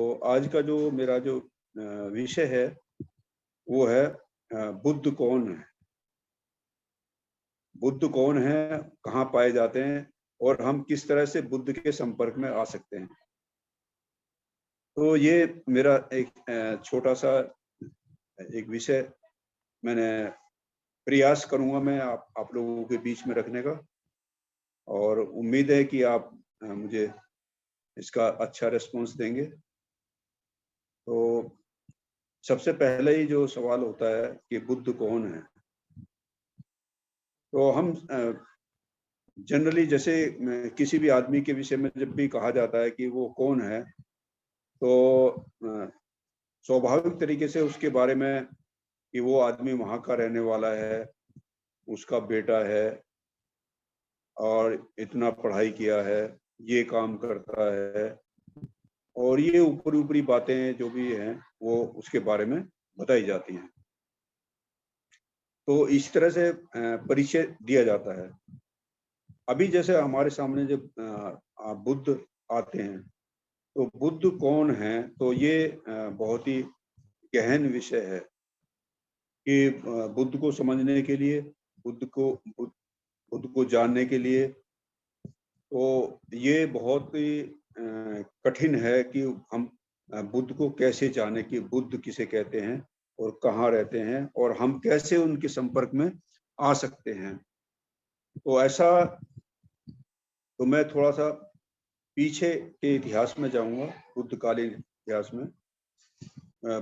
तो आज का जो मेरा जो विषय है वो है बुद्ध कौन है? बुद्ध कौन है, कहाँ पाए जाते हैं और हम किस तरह से बुद्ध के संपर्क में आ सकते हैं। तो ये मेरा एक छोटा-सा एक विषय मैंने प्रयास करूँगा मैं आप लोगों के बीच में रखने का और उम्मीद है कि आप मुझे इसका अच्छा रिस्पॉन्स देंगे। तो सबसे पहले ही जो सवाल होता है कि बुद्ध कौन है? तो हम जनरली जैसे किसी भी आदमी के विषय में जब भी कहा जाता है कि वो कौन है, तो स्वाभाविक तरीके से उसके बारे में कि वो आदमी वहाँ का रहने वाला है, उसका बेटा है और इतना पढ़ाई किया है, ये काम करता है और ये ऊपरी-ऊपरी बातें जो भी हैं, वो उसके बारे में बताई जाती हैं। तो इस तरह से परिचय दिया जाता है। अभी जैसे हमारे सामने जब बुद्ध आते हैं, तो बुद्ध कौन है? तो ये बहुत ही गहन विषय है कि बुद्ध को समझने के लिए, बुद्ध को बुद्ध बुद्ध को जानने के लिए, तो ये बहुत ही कठिन है कि हम बुद्ध को कैसे जानें कि बुद्ध किसे कहते हैं और कहाँ रहते हैं और हम कैसे उनके संपर्क में आ सकते हैं। तो ऐसा तो मैं थोड़ा-सा पीछे के इतिहास में जाऊँगा, बुद्धकालीन इतिहास में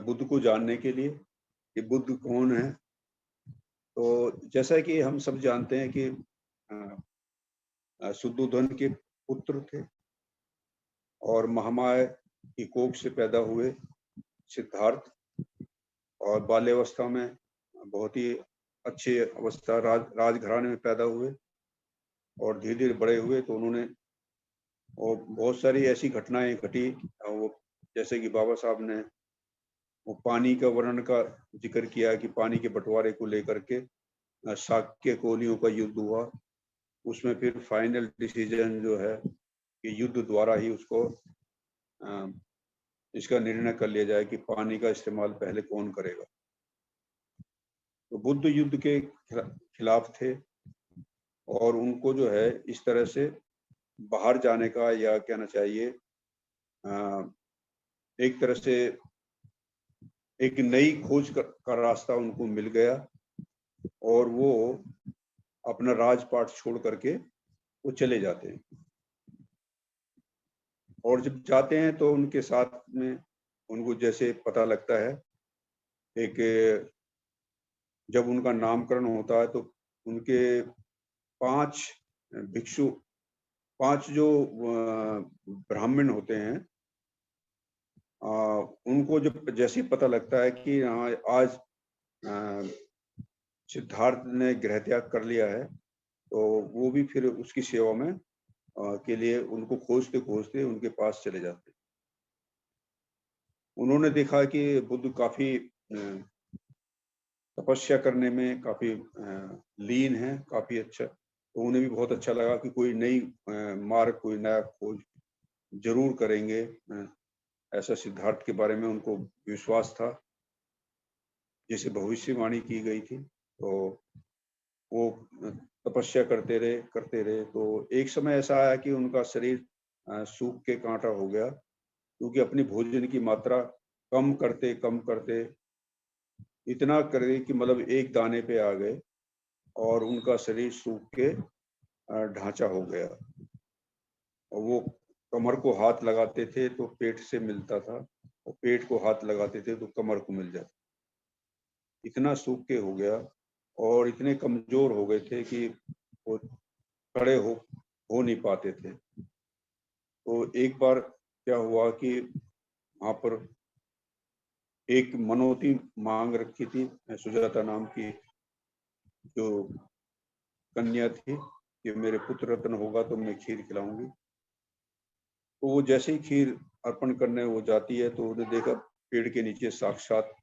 बुद्ध को जानने के लिए कि बुद्ध कौन है। तो जैसा कि हम सब जानते हैं कि शुद्धोधन के पुत्र थे और महामाया की कोख से पैदा हुए सिद्धार्थ और बाल्यावस्था में बहुत ही अच्छी अवस्था राजघराने में पैदा हुए और धीरे-धीरे बड़े हुए तो उन्होंने और बहुत सारी ऐसी घटनाएँ घटी वो जैसे कि बाबा साहब ने वो पानी का वर्णन का ज़िक्र किया कि पानी के बँटवारे को लेकर के शाक्य कोलियों का युद्ध हुआ। उसमें फिर फाइनल डिसीजन जो है कि युद्ध द्वारा ही उसको अ, इसका निर्णय कर लिया जाए कि पानी का इस्तेमाल पहले कौन करेगा। तो बुद्ध युद्ध के खिलाफ थे और उनको जो है इस तरह से बाहर जाने का या कहना चाहिए एक तरह से एक नई खोज का रास्ता उनको मिल गया और वो अपना राजपाट छोड़ करके वो चले जाते हैं और जब जाते हैं तो उनके साथ में उनको जैसे पता लगता है एक जब उनका नामकरण होता है तो उनके 5 भिक्षु 5 जो ब्राह्मण होते हैं उनको जब जैसे ही पता लगता है कि हाँ आज अ, सिद्धार्थ ने गृह त्याग कर लिया है, तो वो भी फिर उसकी सेवा में के लिए उनको खोजते-खोजते उनके पास चले जाते हैं। उन्होंने देखा कि बुद्ध काफ़ी तपस्या करने में काफ़ी लीन है, काफ़ी अच्छा। तो उन्हें भी बहुत अच्छा लगा कि कोई नई मार्ग, कोई नया खोज ज़रूर करेंगे। ऐसा सिद्धार्थ के बारे में उनको विश्वास था, जैसे भविष्यवाणी की गई थी। तो वो तपस्या करते रहे, तो एक समय ऐसा आया कि उनका शरीर सूख के काँटा हो गया, क्योंकि अपनी भोजन की मात्रा कम करते इतना करे कि मतलब एक दाने पे आ गए और उनका शरीर सूख के ढाँचा हो गया और वो कमर को हाथ लगाते थे तो पेट से मिलता था और पेट को हाथ लगाते थे तो कमर को मिल जाता। इतना सूख के हो गया और इतने कमज़ोर हो गए थे कि वो खड़े हो नहीं पाते थे। तो एक बार क्या हुआ कि वहाँ पर एक मनौती माँग रखी थी सुजाता नाम की जो कन्या थी कि मेरे पुत्र रत्न होगा तो मैं खीर खिलाऊँगी। तो वो जैसे ही खीर अर्पण करने वो जाती है तो उन्हें देखा पेड़ के नीचे साक्षात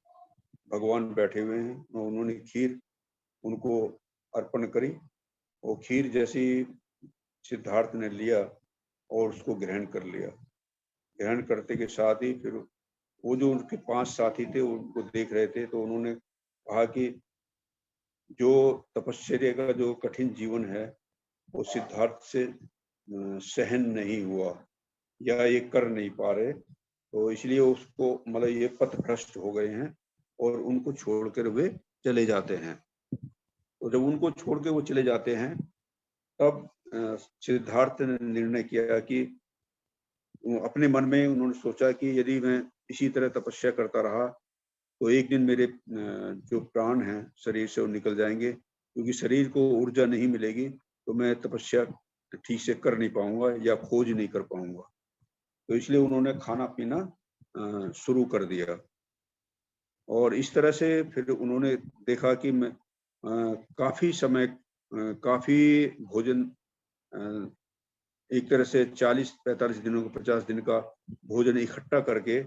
भगवान बैठे हुए हैं और उन्होंने खीर उनको अर्पण करी। वो खीर जैसे ही सिद्धार्थ ने लिया और उसको ग्रहण कर लिया ग्रहण करते के साथ ही फिर वो जो उनके 5 साथी थे उनको देख रहे थे, तो उन्होंने कहा कि जो तपश्चर्या का जो कठिन जीवन है वो सिद्धार्थ से सहन नहीं हुआ या ये कर नहीं पा रहे, तो इसलिए उसको मतलब ये पथभ्रष्ट हो गए हैं और उनको छोड़कर वे चले जाते हैं। तो जब उनको छोड़ के वो चले जाते हैं तब सिद्धार्थ ने निर्णय किया कि अपने मन में उन्होंने सोचा कि यदि मैं इसी तरह तपस्या करता रहा तो एक दिन मेरे जो प्राण हैं शरीर से वो निकल जाएंगे, क्योंकि शरीर को ऊर्जा नहीं मिलेगी तो मैं तपस्या ठीक से कर नहीं पाऊंगा या खोज नहीं कर पाऊंगा। तो इसलिए उन्होंने खाना पीना शुरू कर दिया और इस तरह से फिर उन्होंने देखा कि मैं काफी समय काफी भोजन एक तरह से 40-45 दिनों का 50 दिन का भोजन इकट्ठा करके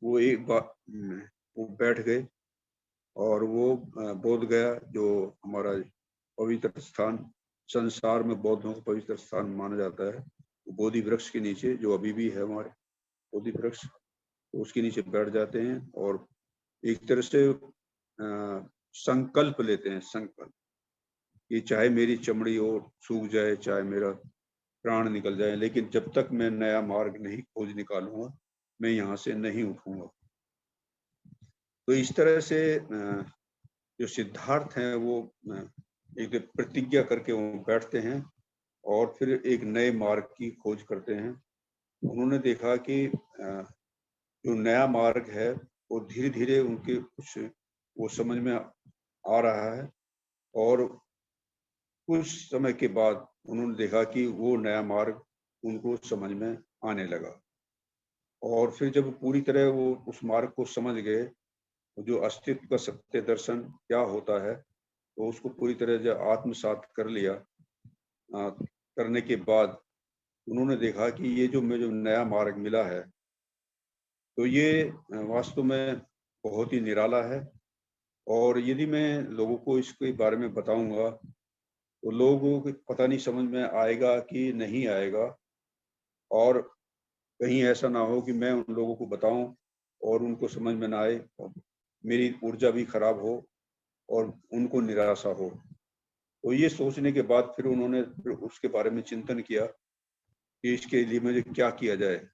वो एक बार वो बैठ गए और वो बोध गया जो हमारा पवित्र स्थान, संसार में बौद्धों का पवित्र स्थान माना जाता है, बोधि वृक्ष के नीचे जो अभी भी है हमारे बोधि वृक्ष, तो उसके नीचे बैठ जाते हैं और एक तरह से संकल्प लेते हैं, संकल्प कि चाहे मेरी चमड़ी और सूख जाए, चाहे मेरा प्राण निकल जाए, लेकिन जब तक मैं नया मार्ग नहीं खोज निकालूंगा मैं यहाँ से नहीं उठूंगा। तो इस तरह से जो सिद्धार्थ हैं वो एक प्रतिज्ञा करके वो बैठते हैं और फिर एक नए मार्ग की खोज करते हैं। उन्होंने देखा कि जो नया मार्ग है वो धीरे धीरे उनके कुछ वो समझ में आ रहा है और कुछ समय के बाद उन्होंने देखा कि वो नया मार्ग उनको समझ में आने लगा और फिर जब पूरी तरह वो उस मार्ग को समझ गए, जो अस्तित्व का सत्य दर्शन क्या होता है, तो उसको पूरी तरह जब आत्मसात कर लिया, करने के बाद उन्होंने देखा कि ये जो मुझे नया मार्ग मिला है तो ये वास्तव में बहुत ही निराला है और यदि मैं लोगों को इसके बारे में बताऊंगा तो लोगों को पता नहीं समझ में आएगा कि नहीं आएगा और कहीं ऐसा ना हो कि मैं उन लोगों को बताऊं और उनको समझ में ना आए, मेरी ऊर्जा भी खराब हो और उनको निराशा हो। तो ये सोचने के बाद फिर उन्होंने फिर उसके बारे में चिंतन किया कि इसके लिए मुझे क्या किया जाए।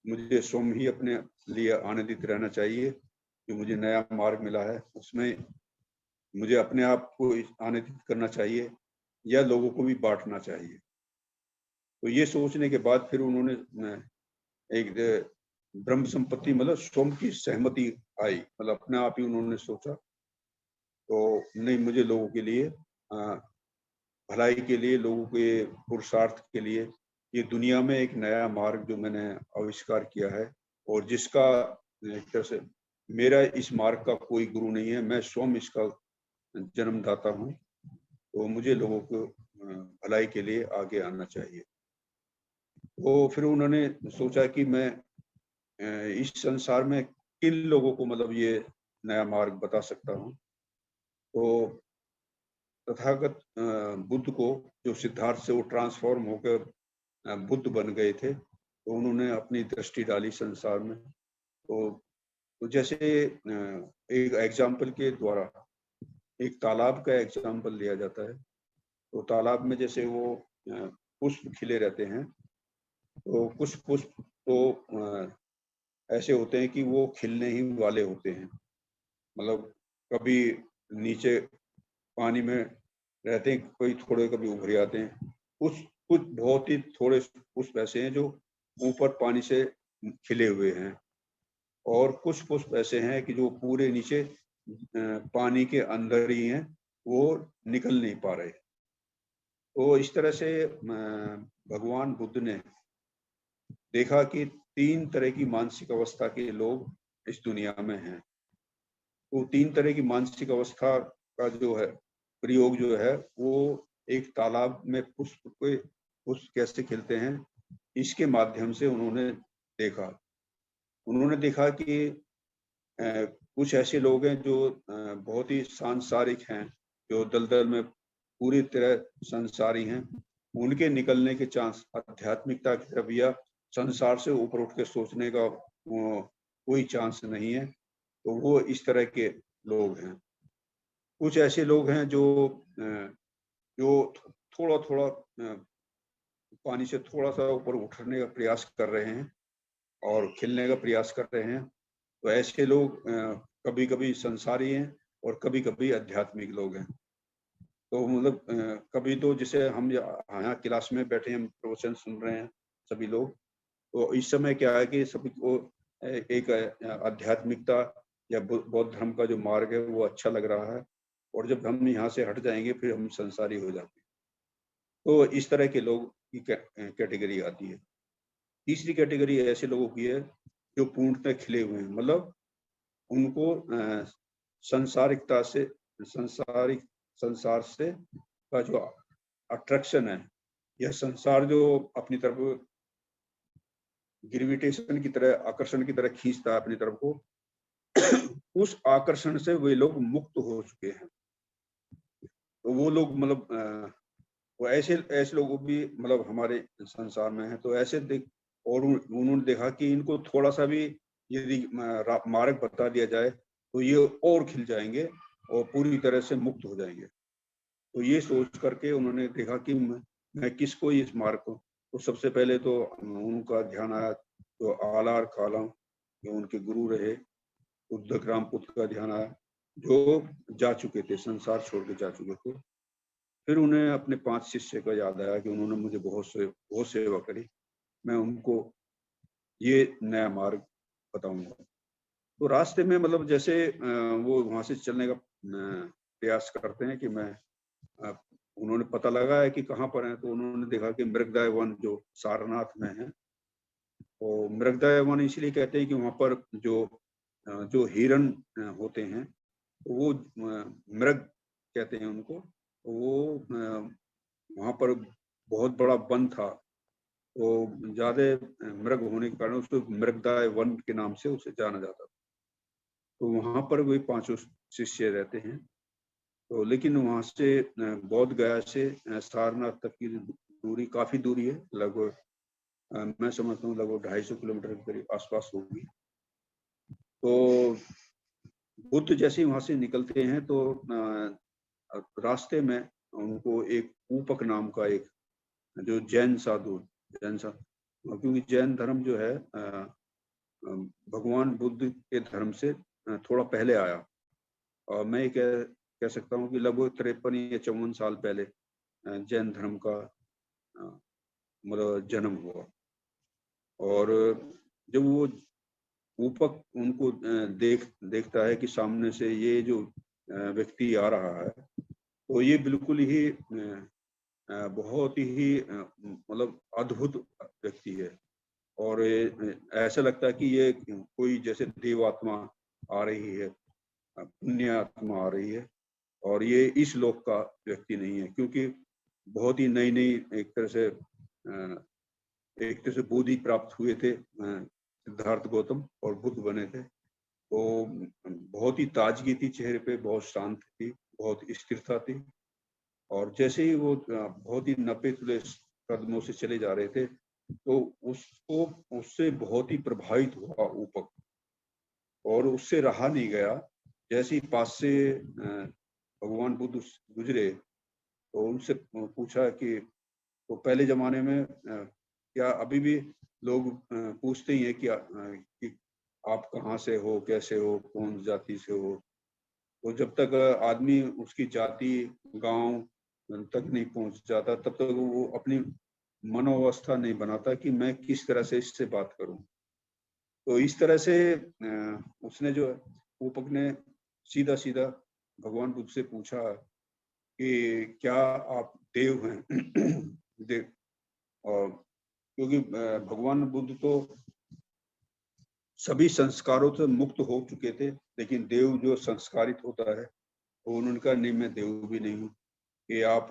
मुझे स्वयं ही अपने लिए आनंदित रहना चाहिए कि मुझे नया मार्ग मिला है, उसमें मुझे अपने आप को आनंदित करना चाहिए या लोगों को भी बांटना चाहिए। तो ये सोचने के बाद फिर उन्होंने एक ब्रह्म संपत्ति मतलब स्वयं की सहमति आई, मतलब अपने आप ही उन्होंने सोचा तो नहीं, मुझे लोगों के लिए भलाई के लिए, लोगों के पुरुषार्थ के लिए ये दुनिया में एक नया मार्ग जो मैंने आविष्कार किया है और जिसका एक तरह से मेरा इस मार्ग का कोई गुरु नहीं है, मैं स्वयं इसका जन्मदाता हूँ, तो मुझे लोगों को भलाई के लिए आगे आना चाहिए। तो फिर उन्होंने सोचा कि मैं इस संसार में किन लोगों को मतलब ये नया मार्ग बता सकता हूँ। तो तथागत बुद्ध को, जो सिद्धार्थ से वो ट्रांसफॉर्म होकर बुद्ध बन गए थे, तो उन्होंने अपनी दृष्टि डाली संसार में। तो जैसे एक एग्जाम्पल के द्वारा एक तालाब का एग्जाम्पल लिया जाता है, तो तालाब में जैसे वो पुष्प खिले रहते हैं, तो कुछ पुष्प तो ऐसे होते हैं कि वो खिलने ही वाले होते हैं, मतलब कभी नीचे पानी में रहते हैं, कोई थोड़े कभी उभर आते हैं। कुछ कुछ बहुत ही थोड़े पुष्प ऐसे हैं जो ऊपर पानी से खिले हुए हैं और कुछ पुष्प ऐसे हैं कि जो पूरे नीचे पानी के अंदर ही हैं, वो निकल नहीं पा रहे। तो इस तरह से भगवान बुद्ध ने देखा कि 3 तरह की मानसिक अवस्था के लोग इस दुनिया में हैं। तो 3 तरह की मानसिक अवस्था का जो है प्रयोग जो है वो एक तालाब में पुष्प कैसे खिलते हैं इसके माध्यम से उन्होंने देखा। उन्होंने देखा कि कुछ ऐसे लोग हैं जो बहुत ही सांसारिक हैं, जो दलदल में पूरी तरह संसारी हैं, उनके निकलने के चांस आध्यात्मिकता की तरफ या संसार से ऊपर उठ के सोचने का कोई चांस नहीं है, तो वो इस तरह के लोग हैं। कुछ ऐसे लोग हैं जो थोड़ा-थोड़ा पानी से थोड़ा-सा ऊपर उठने का प्रयास कर रहे हैं और खिलने का प्रयास कर रहे हैं। तो ऐसे लोग कभी-कभी संसारी हैं और कभी-कभी आध्यात्मिक लोग हैं। तो मतलब कभी तो जैसे हम यहाँ क्लास में बैठे हैं, हम प्रवचन सुन रहे हैं सभी लोग, तो इस समय क्या है कि सभी को एक आध्यात्मिकता या बौद्ध धर्म का जो मार्ग है वो अच्छा लग रहा है, और जब हम यहाँ से हट जाएँगे फिर हम संसारी हो जाते हैं। तो इस तरह के लोग की कैटेगरी आती है। तीसरी कैटेगरी ऐसे लोगों की है जो पूर्णतः खिले हुए हैं, मतलब उनको संसारिकता से संसार से का जो अट्रैक्शन है, यह संसार जो अपनी तरफ ग्रेविटेशन की तरह, आकर्षण की तरह खींचता है अपनी तरफ को, उस आकर्षण से वे लोग मुक्त हो चुके हैं। तो वो लोग मतलब वो ऐसे ऐसे लोग भी मतलब हमारे संसार में हैं। तो ऐसे और उन्होंने देखा कि इनको थोड़ा-सा भी यदि मार्ग बता दिया जाए, तो ये और खिल जाएँगे और पूरी तरह से मुक्त हो जाएँगे। तो ये सोच करके उन्होंने देखा कि मैं किसको इस मार्ग को, तो सबसे पहले तो उनका ध्यान आया तो आलार कालम, जो उनके गुरु रहे, उद्धव पुत्र का ध्यान आया, जो जा चुके थे, संसार छोड़ के जा चुके थे। फिर उन्हें अपने 5 शिष्य का याद आया कि उन्होंने मुझे बहुत सेवा करी, मैं उनको ये नया मार्ग बताऊँगा। तो रास्ते में मतलब जैसे वो वहाँ से चलने का प्रयास करते हैं कि अ, उन्होंने पता लगाया कि कहाँ पर हैं, तो उन्होंने देखा कि मृगदाय वन जो सारनाथ में है, तो मृगदाय वन इसलिए कहते हैं कि वहाँ पर जो हिरण होते हैं, तो वो मृग कहते हैं उनको। तो वो वहाँ पर बहुत बड़ा वन था, तो ज़्यादा मृग होने के कारण उसको मृगदाय वन के नाम से उसे जाना जाता था। तो वहाँ पर वे पाँचों शिष्य रहते हैं। तो लेकिन वहाँ से बोध गया से सारनाथ तक की दूरी काफ़ी दूरी है, लगभग मैं समझता हूँ लगभग 250 किलोमीटर के करीब आसपास होगी। तो बुद्ध जैसे ही वहाँ से निकलते हैं तो रास्ते में उनको एक ऊपक नाम का एक जो जैन साधु, क्योंकि जैन धर्म जो है भगवान बुद्ध के धर्म से थोड़ा पहले आया, और मैं ये कह सकता हूँ कि लगभग 53 या 54 साल पहले जैन धर्म का मतलब जन्म हुआ। और जब वो ऊपक उनको देखता है कि सामने से ये जो व्यक्ति आ रहा है, तो ये बिल्कुल ही बहुत ही मतलब अद्भुत व्यक्ति है, और ऐसा लगता है कि ये कोई जैसे देव आत्मा आ रही है, पुण्य आत्मा आ रही है, और ये इस लोक का व्यक्ति नहीं है, क्योंकि बहुत ही नई नई एक तरह से बोधि प्राप्त हुए थे सिद्धार्थ गौतम, और बुद्ध बने थे। तो बहुत ही ताजगी थी चेहरे पे, बहुत शांत थी, बहुत स्थिरता थी, और जैसे ही वो बहुत ही नपे तुले कदमों से चले जा रहे थे, तो उसको उससे बहुत ही प्रभावित हुआ ऊपक, और उससे रहा नहीं गया। जैसे ही पास से भगवान बुद्ध गुजरे, तो उनसे पूछा कि तो पहले जमाने में क्या अभी भी लोग पूछते ही हैं कि आप कहाँ से हो, कैसे हो, कौन जाति से हो। तो जब तक आदमी उसकी जाति, गांव तक नहीं पहुंच जाता, तब तक वो अपनी मनोवस्था नहीं बनाता कि मैं किस तरह से इससे बात करूं। तो इस तरह से उसने जो ऊपक ने सीधा सीधा भगवान बुद्ध से पूछा कि क्या आप देव हैं? देव। और क्योंकि भगवान बुद्ध तो सभी संस्कारों से मुक्त हो चुके थे, लेकिन देव जो संस्कारित होता है, तो उन्होंने कहा नहीं, मैं देव भी नहीं हूँ। कि आप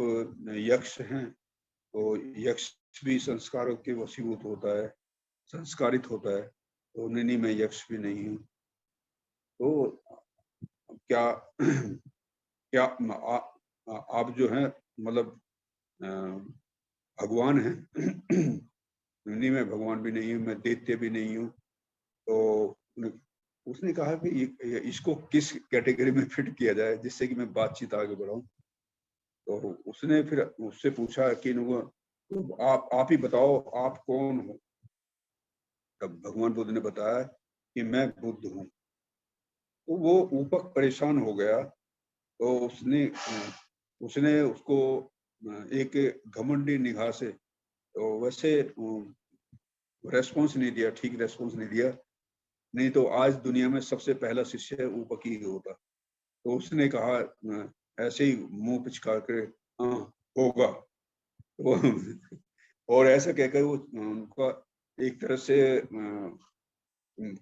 यक्ष हैं, तो यक्ष भी संस्कारों के वशीभूत होता है, संस्कारित होता है, तो नहीं, मैं यक्ष भी नहीं हूँ। तो क्या क्या आप जो हैं मतलब भगवान हैं? नहीं मैं भगवान भी नहीं हूँ, मैं दैत्य भी नहीं हूँ। तो उसने कहा कि इसको किस कैटेगरी में फिट किया जाए जिससे कि मैं बातचीत आगे बढ़ाऊं। तो उसने फिर उससे पूछा कि तो आप ही बताओ आप कौन हो। तब भगवान बुद्ध ने बताया कि मैं बुद्ध हूँ। तो वो ऊपक परेशान हो गया। तो उसने उसको एक घमंडी निगाह से, तो वैसे रेस्पॉन्स नहीं दिया, ठीक रेस्पॉन्स नहीं दिया। नहीं तो आज दुनिया में सबसे पहला शिष्य ऊपक ही होता। तो उसने कहा ऐसे ही मुंह पिचका कर, हाँ होगा। तो और ऐसा कहकर वो उनका एक तरह से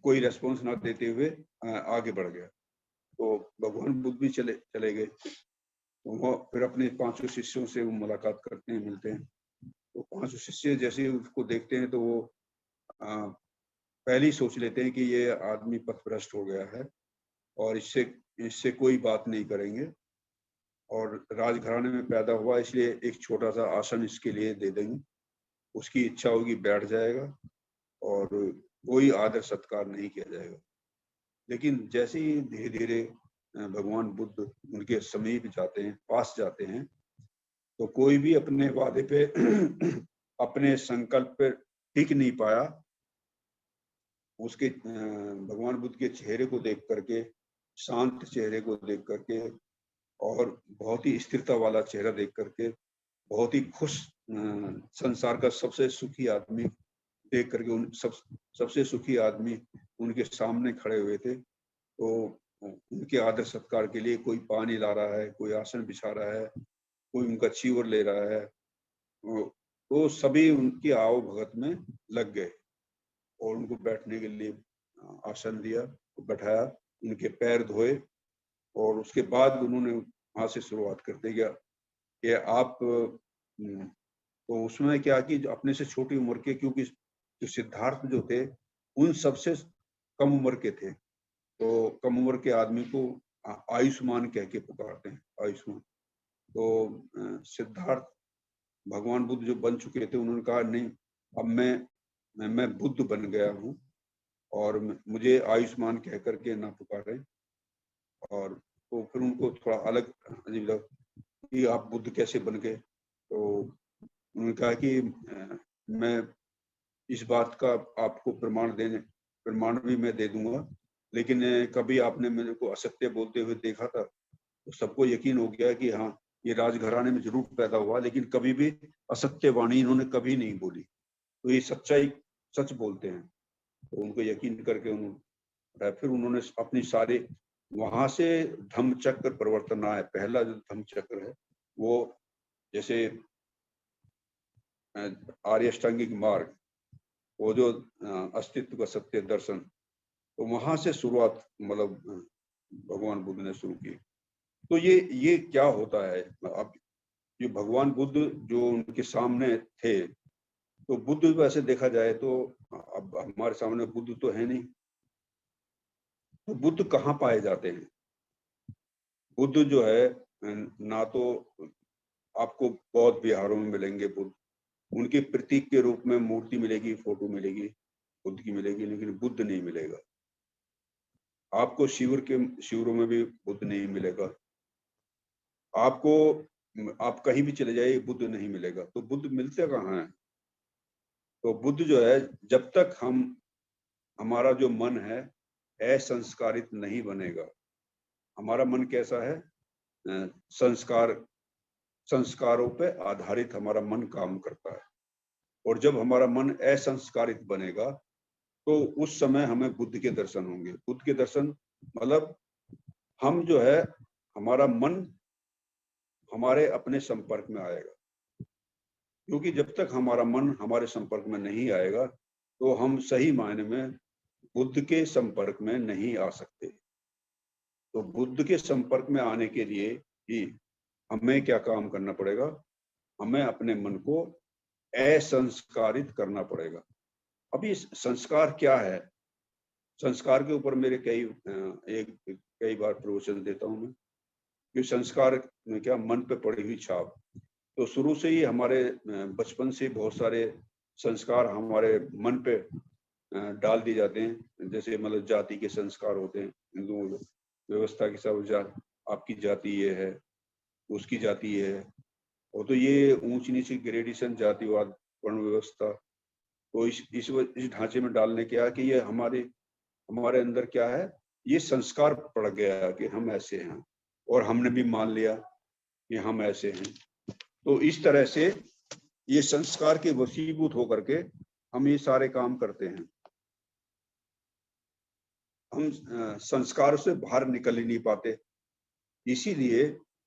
कोई रेस्पॉन्स ना देते हुए आगे बढ़ गया। तो भगवान बुद्ध भी चले गए। तो वो फिर अपने 5 शिष्यों से वो मुलाकात करते हैं, मिलते हैं। तो 5 शिष्य जैसे ही उसको देखते हैं तो वो पहले ही सोच लेते हैं कि ये आदमी पथभ्रष्ट हो गया है और इससे कोई बात नहीं करेंगे, और राजघराने में पैदा हुआ इसलिए एक छोटा सा आसन इसके लिए दे देंगे, उसकी इच्छा होगी बैठ जाएगा और कोई आदर सत्कार नहीं किया जाएगा। लेकिन जैसे ही धीरे धीरे भगवान बुद्ध उनके समीप जाते हैं, पास जाते हैं, तो कोई भी अपने वादे पे अपने संकल्प पे टिक नहीं पाया। उसके भगवान बुद्ध के चेहरे को देख करके, शांत चेहरे को देख करके और बहुत ही स्थिरता वाला चेहरा देख करके, बहुत ही खुश, संसार का सबसे सुखी आदमी देख करके सबसे सुखी आदमी उनके सामने खड़े हुए थे। तो उनके आदर सत्कार के लिए कोई पानी ला रहा है, कोई आसन बिछा रहा है, कोई उनका चीवर ले रहा है। तो सभी उनकी आओ भगत में लग गए और उनको बैठने के लिए आसन दिया, बैठाया, उनके पैर धोए और उसके बाद उन्होंने वहां से शुरुआत करते गया कि आप तो उसमें क्या कि अपने से छोटी उम्र के, क्योंकि जो सिद्धार्थ जो थे उन सबसे कम उम्र के थे, तो कम उम्र के आदमी को आयुष्मान कह के पुकारते हैं, आयुष्मान। तो सिद्धार्थ भगवान बुद्ध जो बन चुके थे उन्होंने कहा नहीं, अब मैं बुद्ध बन गया हूँ और मुझे आयुष्मान कह करके ना पुकारें। और तो फिर उनको थोड़ा अलग अजीब लगा कि आप बुद्ध कैसे बन गए। तो उन्होंने कहा कि मैं इस बात का आपको प्रमाण भी मैं दे दूंगा, लेकिन कभी आपने मेरे को असत्य बोलते हुए देखा था तो सबको यकीन हो गया कि हाँ ये राजघराने में जरूर पैदा हुआ, लेकिन कभी भी असत्य वाणी इन्होंने कभी नहीं बोली, तो ये सच्चाई सच बोलते हैं। तो उनको यकीन करके उन्होंने फिर उन्होंने अपनी सारे वहां से धम्म चक्र प्रवर्तन आया। पहला जो धम्म चक्र है वो जैसे आर्य अष्टांगिक मार्ग, वो जो अस्तित्व का सत्य दर्शन, तो वहां से शुरुआत मतलब भगवान बुद्ध ने शुरू की। तो ये क्या होता है, अब ये भगवान बुद्ध जो उनके सामने थे, तो बुद्ध वैसे देखा जाए तो अब हमारे सामने बुद्ध तो है नहीं, तो बुद्ध कहाँ पाए जाते हैं? बुद्ध जो है ना तो आपको बौद्ध विहारों में मिलेंगे बुद्ध, उनके प्रतीक के रूप में मूर्ति मिलेगी, फोटो मिलेगी बुद्ध की मिलेगी, लेकिन बुद्ध नहीं मिलेगा। आपको शिविरों में भी बुद्ध नहीं मिलेगा। आपको आप कहीं भी चले जाइए बुद्ध नहीं मिलेगा। तो बुद्ध मिलते कहाँ हैं? तो बुद्ध जो है, जब तक हमारा जो मन है असंस्कारित नहीं बनेगा। हमारा मन कैसा है? संस्कारों पे आधारित हमारा मन काम करता है, और जब हमारा मन असंस्कारित बनेगा तो उस समय हमें बुद्ध के दर्शन होंगे। बुद्ध के दर्शन मतलब हम जो है, हमारा मन हमारे अपने संपर्क में आएगा, क्योंकि जब तक हमारा मन हमारे संपर्क में नहीं आएगा तो हम सही मायने में बुद्ध के संपर्क में नहीं आ सकते। तो बुद्ध के संपर्क में आने के लिए ही हमें क्या काम करना पड़ेगा? हमें अपने मन को असंस्कारित करना पड़ेगा। अभी संस्कार क्या है? संस्कार के ऊपर मेरे कई बार प्रवचन देता हूँ मैं, कि संस्कार में क्या, मन पे पड़ी हुई छाप। तो शुरू से ही हमारे बचपन से बहुत सारे संस्कार हमारे मन पे डाल दिए जाते हैं, जैसे मतलब जाति के संस्कार होते हैं हिंदू व्यवस्था के हिसाब, आपकी जाति ये है, उसकी जाति ये है, और तो ये ऊंच नीच ग्रेडेशन, जातिवाद, वर्ण व्यवस्था, तो इस ढांचे में डालने क्या है कि ये हमारे अंदर क्या है, ये संस्कार पड़ गया है कि हम ऐसे हैं, और हमने भी मान लिया कि हम ऐसे हैं। तो इस तरह से ये संस्कार के वशीभूत होकर के हम ये सारे काम करते हैं। हम संस्कारों से बाहर निकल ही नहीं पाते, इसीलिए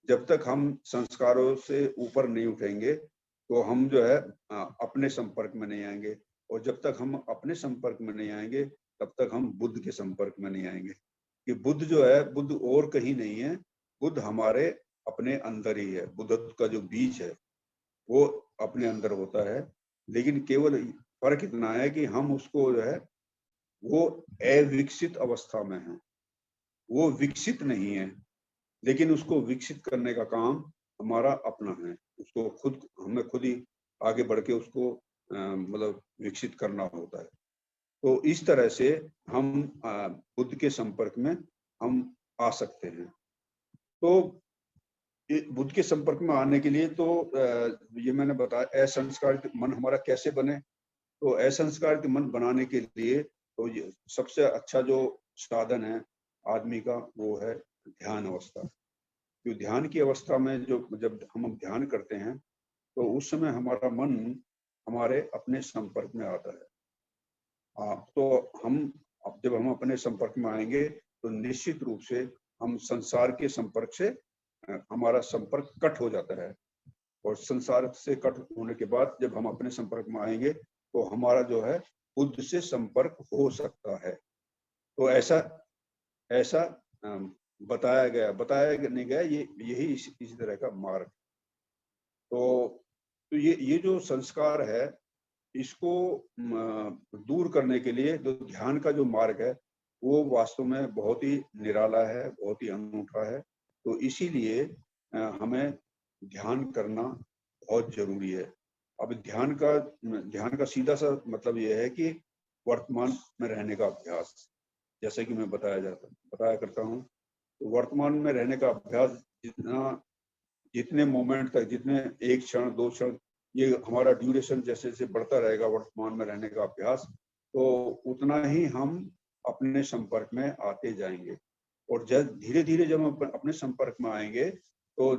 जब तक हम संस्कारों से ऊपर नहीं उठेंगे तो हम जो है अपने संपर्क में नहीं आएंगे, और जब तक हम अपने संपर्क में नहीं आएंगे तब तक हम बुद्ध के संपर्क में नहीं आएंगे। कि बुद्ध जो है, बुद्ध और कहीं नहीं है, बुद्ध हमारे अपने अंदर ही है। बुद्धत्व का जो बीज है वो अपने अंदर होता है, लेकिन केवल फर्क इतना है कि हम उसको जो है वो अविकसित अवस्था में है, वो विकसित नहीं है, लेकिन उसको विकसित करने का काम हमारा अपना है। उसको हमें खुद ही आगे बढ़ के उसको मतलब विकसित करना होता है। तो इस तरह से हम बुद्ध के संपर्क में हम आ सकते हैं। तो बुद्ध के संपर्क में आने के लिए तो ये मैंने बताया असंस्कारित मन हमारा कैसे बने। तो असंस्कारित मन बनाने के लिए तो ये सबसे अच्छा जो साधन है आदमी का वो है ध्यान अवस्था। जो ध्यान की अवस्था में जब हम ध्यान करते हैं तो उस समय हमारा मन हमारे अपने संपर्क में आता है। तो अब जब हम अपने संपर्क में आएंगे तो निश्चित रूप से हम संसार के संपर्क से हमारा संपर्क कट हो जाता है, और संसार से कट होने के बाद जब हम अपने संपर्क में आएंगे तो हमारा जो है बुद्ध से संपर्क हो सकता है। तो ऐसा बताया नहीं गया, यही इसी तरह का मार्ग। तो ये जो संस्कार है इसको दूर करने के लिए जो ध्यान का जो मार्ग है वो वास्तव में बहुत ही निराला है, बहुत ही अनूठा है। तो इसीलिए हमें ध्यान करना बहुत जरूरी है। अब ध्यान का सीधा सा मतलब ये है कि वर्तमान में रहने का अभ्यास, जैसे कि मैं बताया करता हूँ। तो वर्तमान में रहने का अभ्यास जितने मोमेंट तक, जितने एक क्षण दो क्षण, ये हमारा ड्यूरेशन जैसे जैसे बढ़ता रहेगा वर्तमान में रहने का अभ्यास, तो उतना ही हम अपने संपर्क में आते जाएंगे। और जब धीरे धीरे जब हम अपने संपर्क में आएंगे तो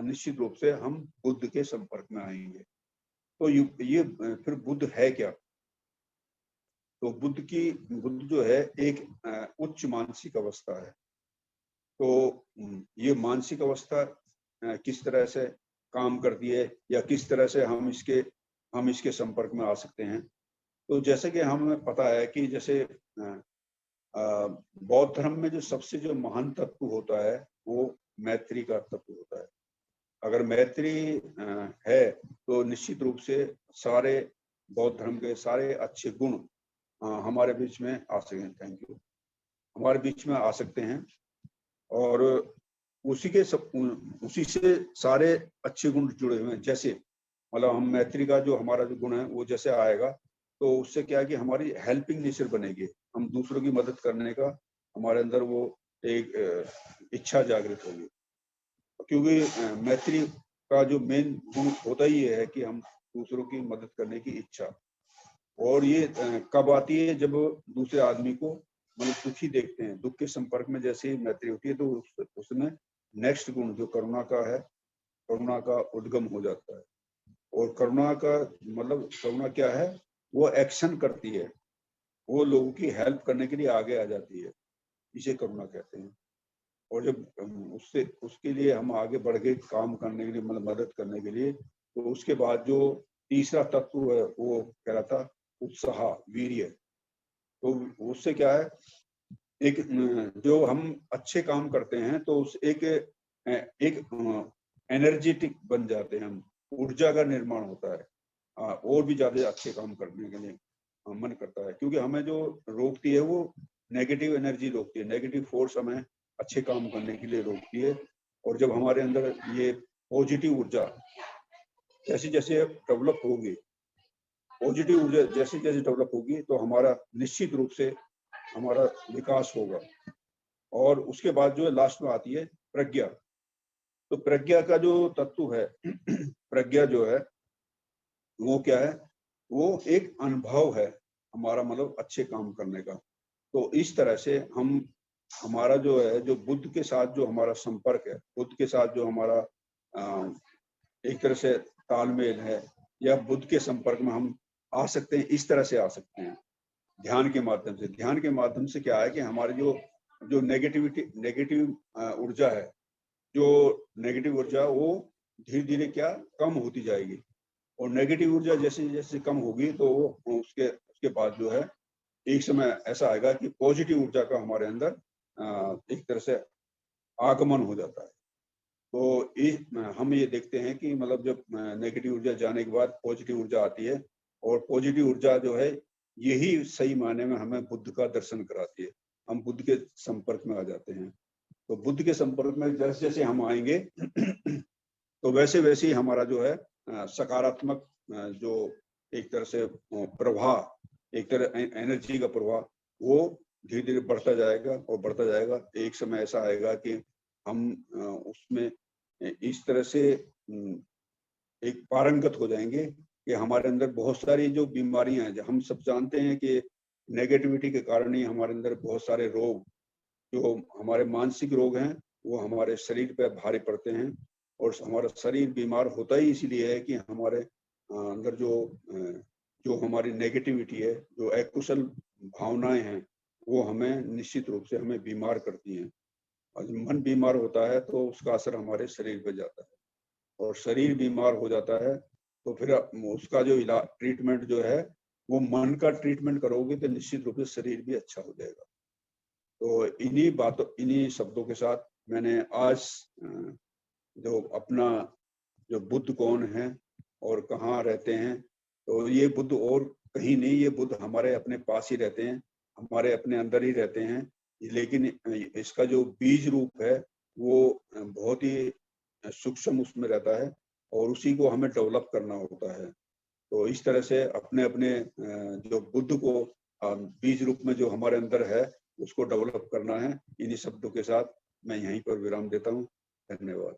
निश्चित रूप से हम बुद्ध के संपर्क में आएंगे। तो ये फिर बुद्ध है क्या? तो बुद्ध जो है एक उच्च मानसिक अवस्था है। तो ये मानसिक अवस्था किस तरह से काम करती है या किस तरह से हम इसके संपर्क में आ सकते हैं। तो जैसे कि हमें पता है कि जैसे बौद्ध धर्म में जो सबसे जो महान तत्व होता है वो मैत्री का तत्व होता है। अगर मैत्री है तो निश्चित रूप से सारे बौद्ध धर्म के सारे अच्छे गुण हमारे बीच में आ सकते हैं। Thank you. हमारे बीच में आ सकते हैं, और उसी से सारे अच्छे गुण जुड़े हुए हैं। जैसे मतलब हम मैत्री का जो हमारा जो गुण है वो जैसे आएगा तो उससे क्या है कि हमारी हेल्पिंग नेचर बनेगी, हम दूसरों की मदद करने का हमारे अंदर वो एक इच्छा जागृत होगी। क्योंकि मैत्री का जो मेन गुण होता ही है कि हम दूसरों की मदद करने की इच्छा। और ये कब आती है? जब दूसरे आदमी को मतलब दुखी देखते हैं, दुख के संपर्क में जैसे ही मैत्री होती है तो उसमें नेक्स्ट गुण जो करुणा का है, करुणा का उद्गम हो जाता है। और करुणा का मतलब करुणा क्या है? वो एक्शन करती है, वो लोगों की हेल्प करने के लिए आगे आ जाती है, इसे करुणा कहते हैं। और जब उसके लिए हम आगे बढ़ के काम करने के लिए मतलब मदद करने के लिए, तो उसके बाद जो तीसरा तत्व है वो कहलाता उत्साह, वीर्य। तो उससे क्या है, एक जो हम अच्छे काम करते हैं तो उस एक एनर्जेटिक बन जाते हैं हम, ऊर्जा का निर्माण होता है, और भी ज्यादा अच्छे काम करने के लिए मन करता है। क्योंकि हमें जो रोकती है वो नेगेटिव एनर्जी रोकती है, नेगेटिव फोर्स हमें अच्छे काम करने के लिए रोकती है। और जब हमारे अंदर ये पॉजिटिव ऊर्जा जैसे जैसे डेवलप होगी पॉजिटिव ऊर्जा जैसे जैसे डेवलप होगी तो हमारा निश्चित रूप से हमारा विकास होगा। और उसके बाद जो है लास्ट में आती है प्रज्ञा। तो प्रज्ञा का जो तत्व है प्रज्ञा जो है वो क्या है, वो एक अनुभव है हमारा, मतलब अच्छे काम करने का। तो इस तरह से हम हमारा जो है, जो बुद्ध के साथ जो हमारा संपर्क है, बुद्ध के साथ जो हमारा एक तरह से तालमेल है, या बुद्ध के संपर्क में हम आ सकते हैं, इस तरह से आ सकते हैं ध्यान के माध्यम से। ध्यान के माध्यम से क्या है कि हमारी जो जो नेगेटिव ऊर्जा है, जो नेगेटिव ऊर्जा वो धीरे धीरे क्या कम होती जाएगी। और नेगेटिव ऊर्जा जैसे जैसे कम होगी तो वो उसके उसके बाद जो है एक समय ऐसा आएगा कि पॉजिटिव ऊर्जा का हमारे अंदर एक तरह से आगमन हो जाता है। तो हम ये देखते हैं कि मतलब जब नेगेटिव ऊर्जा जाने के बाद पॉजिटिव ऊर्जा आती है, और पॉजिटिव ऊर्जा जो है यही सही मायने में हमें बुद्ध का दर्शन कराती है। हम बुद्ध के संपर्क में आ जाते हैं। तो बुद्ध के संपर्क में जैसे जैसे हम आएंगे तो वैसे वैसे ही हमारा जो है सकारात्मक जो एक तरह से प्रवाह, एक तरह एनर्जी का प्रवाह, वो धीरे धीरे बढ़ता जाएगा और बढ़ता जाएगा। एक समय ऐसा आएगा कि हम उसमें इस तरह से एक पारंगत हो जाएंगे कि हमारे अंदर बहुत सारी जो बीमारियां हैं, हम सब जानते हैं कि नेगेटिविटी के कारण ही हमारे अंदर बहुत सारे रोग, जो हमारे मानसिक रोग हैं, वो हमारे शरीर पे भारी पड़ते हैं। और हमारा शरीर बीमार होता ही इसीलिए है कि हमारे अंदर जो हमारी नेगेटिविटी है, जो अकुशल भावनाएं हैं, वो हमें निश्चित रूप से हमें बीमार करती हैं। और जब मन बीमार होता है तो उसका असर हमारे शरीर पर जाता है, और शरीर बीमार हो जाता है तो फिर उसका जो इलाज ट्रीटमेंट जो है, वो मन का ट्रीटमेंट करोगे तो निश्चित रूप से शरीर भी अच्छा हो जाएगा। तो इन्हीं शब्दों के साथ मैंने आज जो अपना जो बुद्ध कौन है और कहाँ रहते हैं, तो ये बुद्ध और कहीं नहीं, ये बुद्ध हमारे अपने पास ही रहते हैं, हमारे अपने अंदर ही रहते हैं। लेकिन इसका जो बीज रूप है वो बहुत ही सूक्ष्म उसमें रहता है, और उसी को हमें डेवलप करना होता है। तो इस तरह से अपने अपने जो बुद्ध को बीज रूप में जो हमारे अंदर है उसको डेवलप करना है। इन्हीं शब्दों के साथ मैं यहीं पर विराम देता हूँ। धन्यवाद।